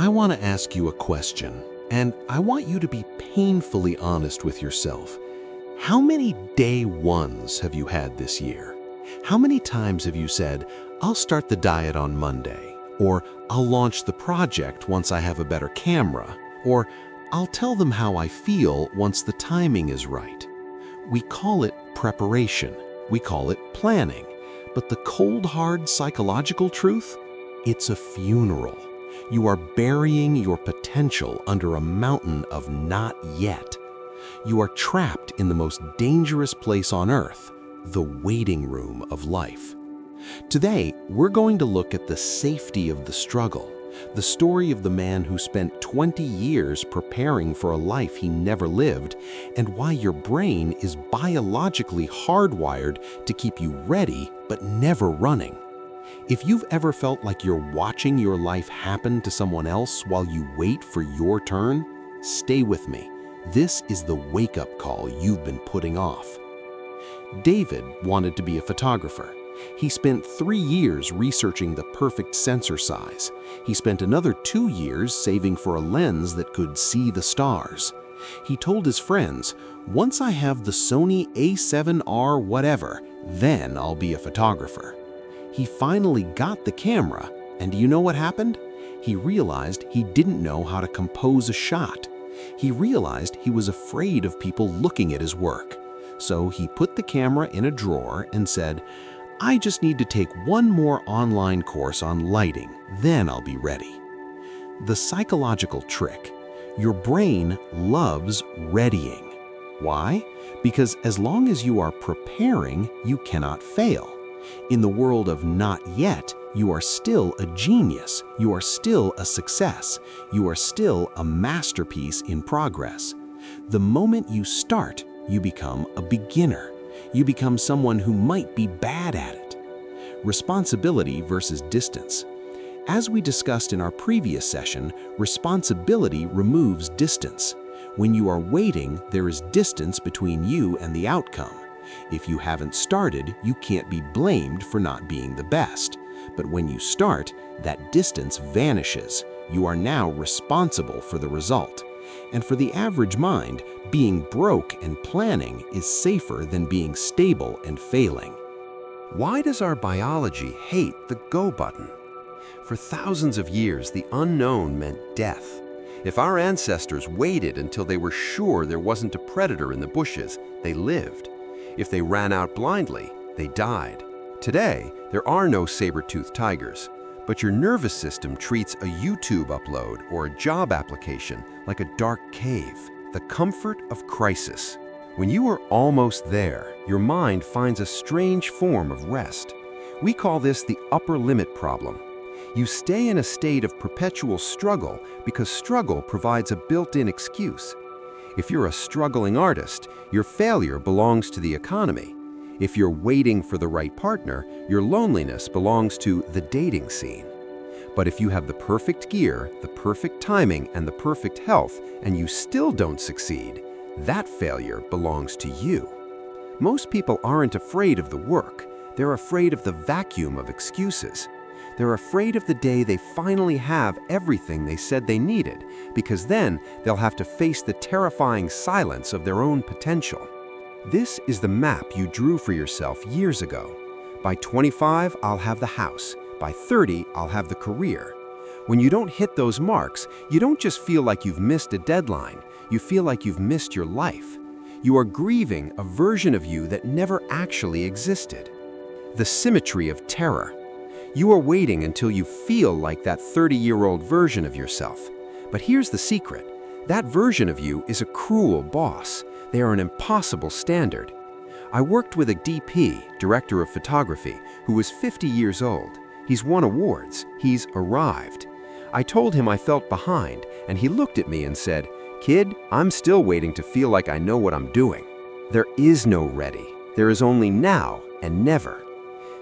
I want to ask you a question, and I want you to be painfully honest with yourself. How many day ones have you had this year? How many times have you said, I'll start the diet on Monday, or I'll launch the project once I have a better camera, or I'll tell them how I feel once the timing is right? We call it preparation. We call it planning. But the cold, hard psychological truth? It's a funeral. You are burying your potential under a mountain of not yet. You are trapped in the most dangerous place on earth, the waiting room of life. Today, we're going to look at the safety of the struggle, the story of the man who spent 20 years preparing for a life he never lived, and why your brain is biologically hardwired to keep you ready but never running. If you've ever felt like you're watching your life happen to someone else while you wait for your turn, stay with me. This is the wake-up call you've been putting off. David wanted to be a photographer. He spent 3 years researching the perfect sensor size. He spent another 2 years saving for a lens that could see the stars. He told his friends, "Once I have the Sony A7R whatever, then I'll be a photographer." He finally got the camera, and do you know what happened? He realized he didn't know how to compose a shot. He realized he was afraid of people looking at his work. So he put the camera in a drawer and said, I just need to take one more online course on lighting, then I'll be ready. The psychological trick: your brain loves readying. Why? Because as long as you are preparing, you cannot fail. In the world of not yet, you are still a genius, you are still a success, you are still a masterpiece in progress. The moment you start, you become a beginner. You become someone who might be bad at it. Responsibility versus distance. As we discussed in our previous session, responsibility removes distance. When you are waiting, there is distance between you and the outcome. If you haven't started, you can't be blamed for not being the best. But when you start, that distance vanishes. You are now responsible for the result. And for the average mind, being broke and planning is safer than being stable and failing. Why does our biology hate the go button? For thousands of years, the unknown meant death. If our ancestors waited until they were sure there wasn't a predator in the bushes, they lived. If they ran out blindly, they died. Today, there are no saber-toothed tigers, but your nervous system treats a YouTube upload or a job application like a dark cave, the comfort of crisis. When you are almost there, your mind finds a strange form of rest. We call this the upper limit problem. You stay in a state of perpetual struggle because struggle provides a built-in excuse. If you're a struggling artist, your failure belongs to the economy. If you're waiting for the right partner, your loneliness belongs to the dating scene. But if you have the perfect gear, the perfect timing, and the perfect health, and you still don't succeed, that failure belongs to you. Most people aren't afraid of the work. They're afraid of the vacuum of excuses. They're afraid of the day they finally have everything they said they needed, because then they'll have to face the terrifying silence of their own potential. This is the map you drew for yourself years ago. By 25, I'll have the house. By 30, I'll have the career. When you don't hit those marks, you don't just feel like you've missed a deadline, you feel like you've missed your life. You are grieving a version of you that never actually existed. The symmetry of terror. You are waiting until you feel like that 30-year-old version of yourself. But here's the secret. That version of you is a cruel boss. They are an impossible standard. I worked with a DP, director of photography, who was 50 years old. He's won awards. He's arrived. I told him I felt behind, and he looked at me and said, "Kid, I'm still waiting to feel like I know what I'm doing." There is no ready. There is only now and never.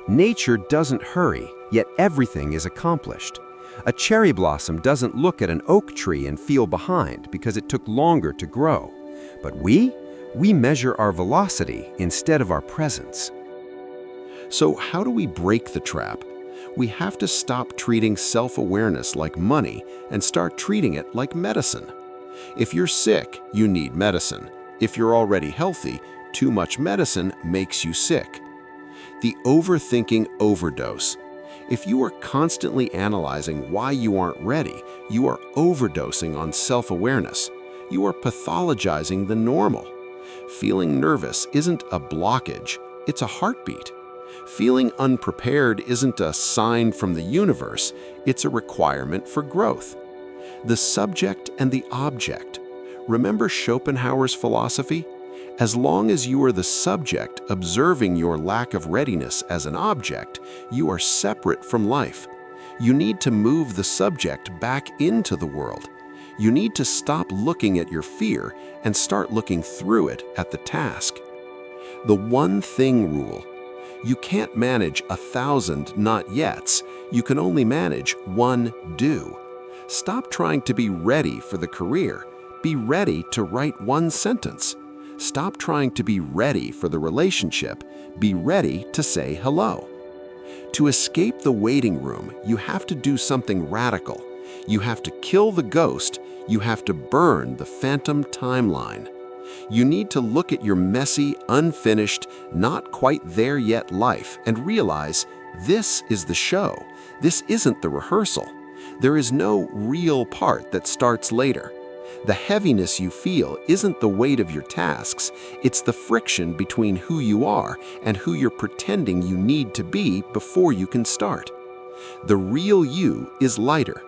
Nature doesn't hurry, yet everything is accomplished. A cherry blossom doesn't look at an oak tree and feel behind because it took longer to grow. But we measure our velocity instead of our presence. So how do we break the trap? We have to stop treating self-awareness like money and start treating it like medicine. If you're sick, you need medicine. If you're already healthy, too much medicine makes you sick. The overthinking overdose. If you are constantly analyzing why you aren't ready, you are overdosing on self-awareness. You are pathologizing the normal. Feeling nervous isn't a blockage, it's a heartbeat. Feeling unprepared isn't a sign from the universe, it's a requirement for growth. The subject and the object. Remember Schopenhauer's philosophy? As long as you are the subject observing your lack of readiness as an object, you are separate from life. You need to move the subject back into the world. You need to stop looking at your fear and start looking through it at the task. The one thing rule. You can't manage 1,000 not yets. You can only manage one do. Stop trying to be ready for the career. Be ready to write one sentence. Stop trying to be ready for the relationship. Be ready to say hello. To escape the waiting room, you have to do something radical. You have to kill the ghost. You have to burn the phantom timeline. You need to look at your messy, unfinished, not quite there yet life and realize this is the show. This isn't the rehearsal. There is no real part that starts later. The heaviness you feel isn't the weight of your tasks, it's the friction between who you are and who you're pretending you need to be before you can start. The real you is lighter.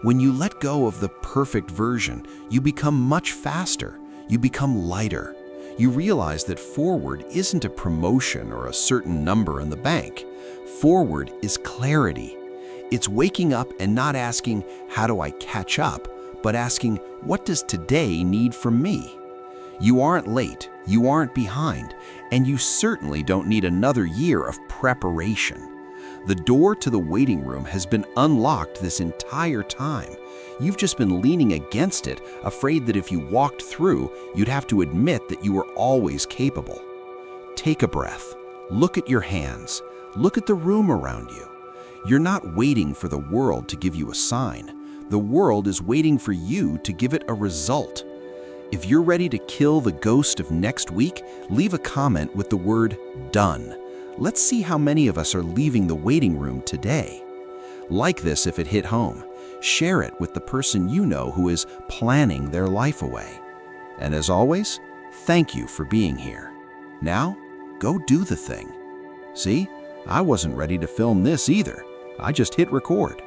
When you let go of the perfect version, you become much faster. You become lighter. You realize that forward isn't a promotion or a certain number in the bank. Forward is clarity. It's waking up and not asking, how do I catch up, but asking, what does today need from me? You aren't late, you aren't behind, and you certainly don't need another year of preparation. The door to the waiting room has been unlocked this entire time. You've just been leaning against it, afraid that if you walked through, you'd have to admit that you were always capable. Take a breath. Look at your hands. Look at the room around you. You're not waiting for the world to give you a sign. The world is waiting for you to give it a result. If you're ready to kill the ghost of next week, leave a comment with the word done. Let's see how many of us are leaving the waiting room today. Like this if it hit home. Share it with the person you know who is planning their life away. And as always, thank you for being here. Now, go do the thing. See, I wasn't ready to film this either. I just hit record.